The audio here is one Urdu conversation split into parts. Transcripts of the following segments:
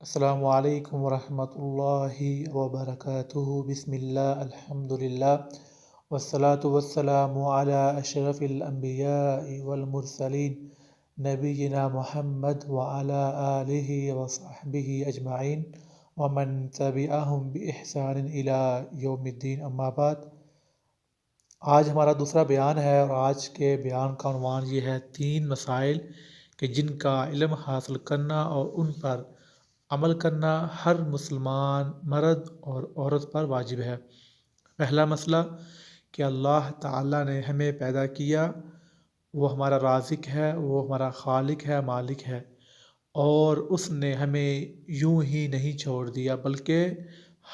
السلام علیکم ورحمۃ اللہ وبرکاتہ۔ بسم اللہ الحمدللہ والصلاة والسلام علی اشرف الانبیاء والمرسلین نبینا محمد وعلی آلہ وصحبہ اجمعین ومن تبعہم بإحسان الی یوم الدین، اما بعد۔ آج ہمارا دوسرا بیان ہے اور آج کے بیان کا عنوان یہ ہے 3 مسائل کہ جن کا علم حاصل کرنا اور ان پر عمل کرنا ہر مسلمان مرد اور عورت پر واجب ہے۔ پہلا مسئلہ کہ اللہ تعالیٰ نے ہمیں پیدا کیا، وہ ہمارا رازق ہے، وہ ہمارا خالق ہے، مالک ہے، اور اس نے ہمیں یوں ہی نہیں چھوڑ دیا بلکہ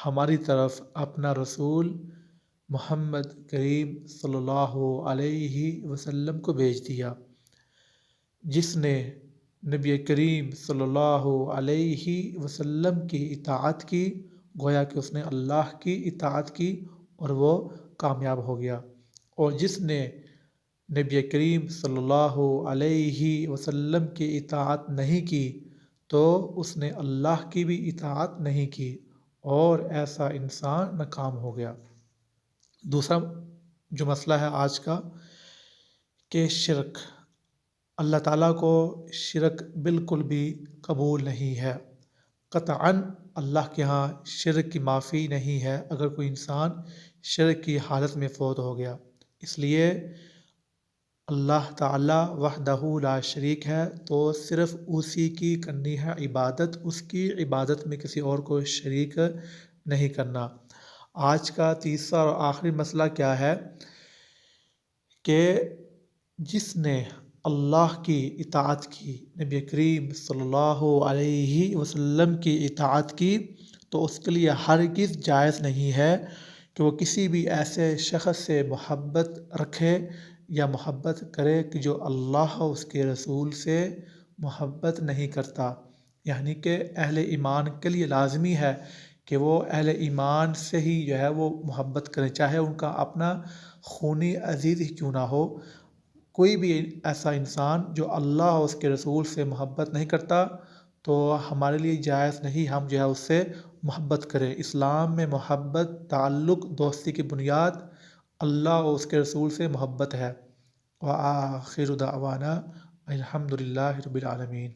ہماری طرف اپنا رسول محمد کریم صلی اللہ علیہ وسلم کو بھیج دیا، جس نے نبی کریم صلی اللہ علیہ وسلم کی اطاعت کی، گویا کہ اس نے اللہ کی اطاعت کی اور وہ کامیاب ہو گیا، اور جس نے نبی کریم صلی اللہ علیہ وسلم کی اطاعت نہیں کی تو اس نے اللہ کی بھی اطاعت نہیں کی، اور ایسا انسان ناکام ہو گیا۔ دوسرا جو مسئلہ ہے آج کا کہ شرک، اللہ تعالیٰ کو شرک بالکل بھی قبول نہیں ہے۔ قطعاً اللہ کے ہاں شرک کی معافی نہیں ہے اگر کوئی انسان شرک کی حالت میں فوت ہو گیا۔ اس لیے اللہ تعالیٰ وحدہ لا شریک ہے تو صرف اسی کی کرنی ہے عبادت، اس کی عبادت میں کسی اور کو شریک نہیں کرنا۔ آج کا تیسرا اور آخری مسئلہ کیا ہے کہ جس نے اللہ کی اطاعت کی، نبی کریم صلی اللہ علیہ وسلم کی اطاعت کی، تو اس کے لیے ہرگز جائز نہیں ہے کہ وہ کسی بھی ایسے شخص سے محبت رکھے یا محبت کرے کہ جو اللہ اور اس کے رسول سے محبت نہیں کرتا۔ یعنی کہ اہل ایمان کے لیے لازمی ہے کہ وہ اہل ایمان سے ہی جو ہے وہ محبت کریں، چاہے ان کا اپنا خونی عزیز ہی کیوں نہ ہو۔ کوئی بھی ایسا انسان جو اللہ اور اس کے رسول سے محبت نہیں کرتا تو ہمارے لیے جائز نہیں ہم جو ہے اس سے محبت کریں۔ اسلام میں محبت، تعلق، دوستی کی بنیاد اللہ اور اس کے رسول سے محبت ہے۔ وآخر دعوانا الحمدللہ رب العالمین۔